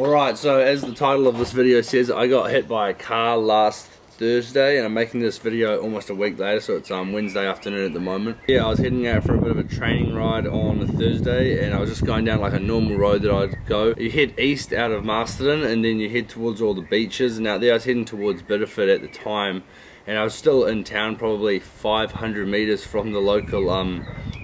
Alright, so as the title of this video says, I got hit by a car last Thursday, and I'm making this video almost a week later, so it's Wednesday afternoon at the moment. Yeah, I was heading out for a bit of a training ride on a Thursday, and I was just going down like a normal road that I'd go. You head east out of Masterton, and then you head towards all the beaches, and out there I was heading towards Bideford at the time, and I was still in town, probably 500 meters from the local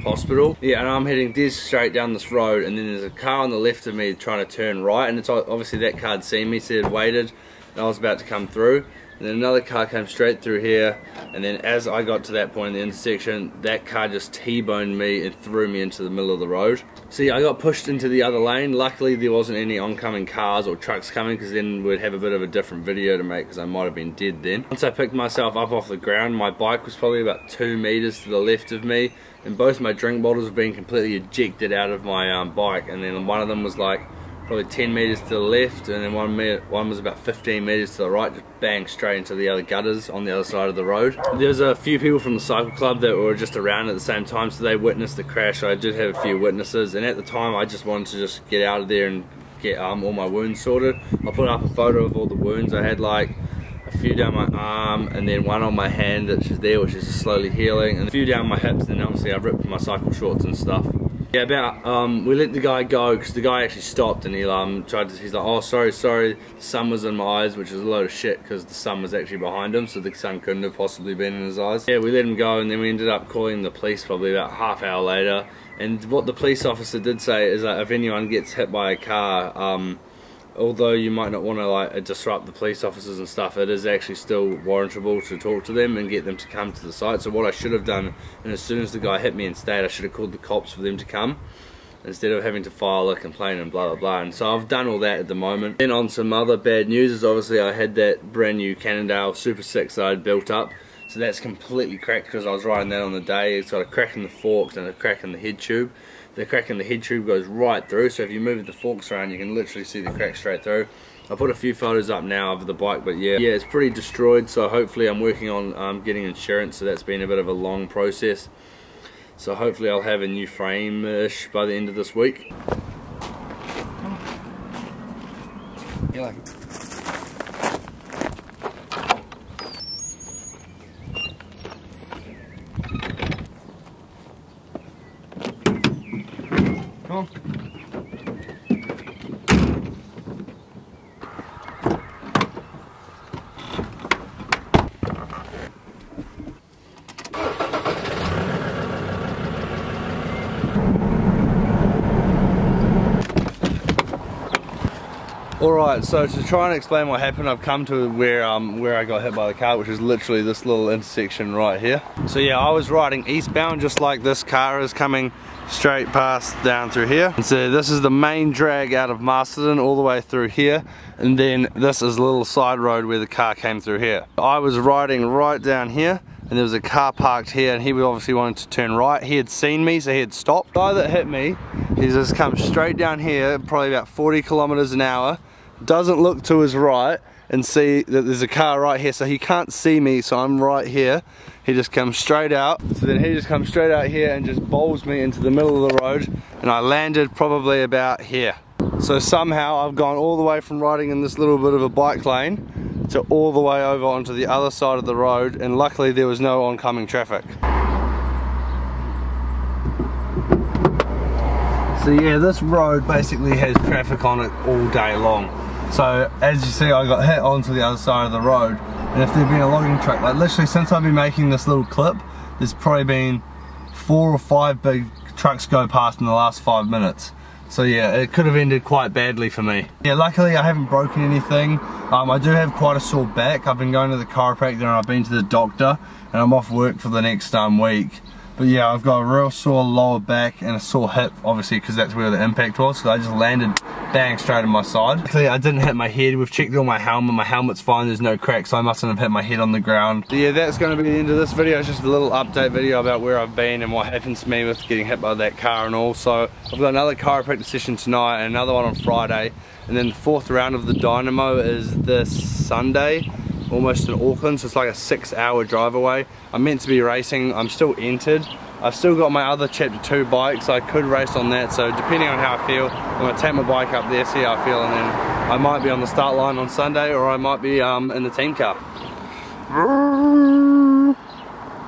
hospital. Yeah, and I'm heading dead straight down this road, and then there's a car on the left of me trying to turn right, and it's obviously that car had seen me, so it had waited, and I was about to come through. And then another car came straight through here, and then as I got to that point in the intersection, that car just T-boned me and threw me into the middle of the road. So yeah, I got pushed into the other lane. Luckily there wasn't any oncoming cars or trucks coming, because then we'd have a bit of a different video to make, because I might have been dead then. Once I picked myself up off the ground, my bike was probably about 2 meters to the left of me, and both my drink bottles were being completely ejected out of my bike, and then one of them was like probably 10 meters to the left, and then one was about 15 meters to the right, just bang straight into the other gutters on the other side of the road. There's a few people from the cycle club that were just around at the same time, so they witnessed the crash. I did have a few witnesses, and at the time I just wanted to just get out of there and get all my wounds sorted. I put up a photo of all the wounds. I had like a few down my arm, and then one on my hand which is there, which is just slowly healing, and a few down my hips, and obviously I ripped my cycle shorts and stuff. Yeah, we let the guy go, because the guy actually stopped, and he's like, oh sorry, the sun was in my eyes, which is a load of shit, because the sun was actually behind him, so the sun couldn't have possibly been in his eyes. Yeah, we let him go, and then we ended up calling the police probably about half hour later, and what the police officer did say is that if anyone gets hit by a car, although you might not want to like disrupt the police officers and stuff, it is actually still warrantable to talk to them and get them to come to the site. So what I should have done, and as soon as the guy hit me and stayed, I should have called the cops for them to come, instead of having to file a complaint and blah blah blah. And so I've done all that at the moment. Then on some other bad news is obviously I had that brand new Canon Super 6 that I'd built up. So that's completely cracked, because I was riding that on the day. It's got a crack in the forks and a crack in the head tube. The crack in the head tube goes right through, so if you move the forks around you can literally see the crack straight through. I put a few photos up now of the bike, but yeah, it's pretty destroyed, so hopefully I'm working on getting insurance, so that's been a bit of a long process. So hopefully I'll have a new frame-ish by the end of this week. You like it? Come on. Alright, so to try and explain what happened, I've come to where I got hit by the car, which is literally this little intersection right here. So yeah, I was riding eastbound just like this car is coming straight past down through here. And so this is the main drag out of Masterton all the way through here, and then this is a little side road where the car came through here. I was riding right down here, and there was a car parked here, and he obviously wanted to turn right. He had seen me, so he had stopped. The guy that hit me, he's just come straight down here, probably about 40 kilometers an hour, doesn't look to his right and see that there's a car right here, so he can't see me, so I'm right here. He just comes straight out, so then he just comes straight out here and just bowls me into the middle of the road, and I landed probably about here. So somehow I've gone all the way from riding in this little bit of a bike lane to all the way over onto the other side of the road, and luckily there was no oncoming traffic. So yeah, this road basically has traffic on it all day long. So as you see, I got hit onto the other side of the road, and if there'd been a logging truck, like literally since I've been making this little clip, there's probably been 4 or 5 big trucks go past in the last 5 minutes. So yeah, it could have ended quite badly for me. Yeah, luckily I haven't broken anything. I do have quite a sore back. I've been going to the chiropractor and I've been to the doctor, and I'm off work for the next week. But yeah, I've got a real sore lower back and a sore hip, obviously, because that's where the impact was. So I just landed bang straight on my side. Luckily I didn't hit my head. We've checked all my helmet's fine, there's no cracks, so I mustn't have hit my head on the ground. So yeah, that's going to be the end of this video. It's just a little update video about where I've been and what happened to me with getting hit by that car and all. So I've got another chiropractor session tonight and another one on Friday, and then the 4th round of the Dynamo is this Sunday, almost in Auckland, so it's like a 6-hour drive away. I'm meant to be racing, I'm still entered. I've still got my other chapter 2 bike, so I could race on that, so depending on how I feel, I'm going to take my bike up there, see how I feel, and then I might be on the start line on Sunday, or I might be in the team car.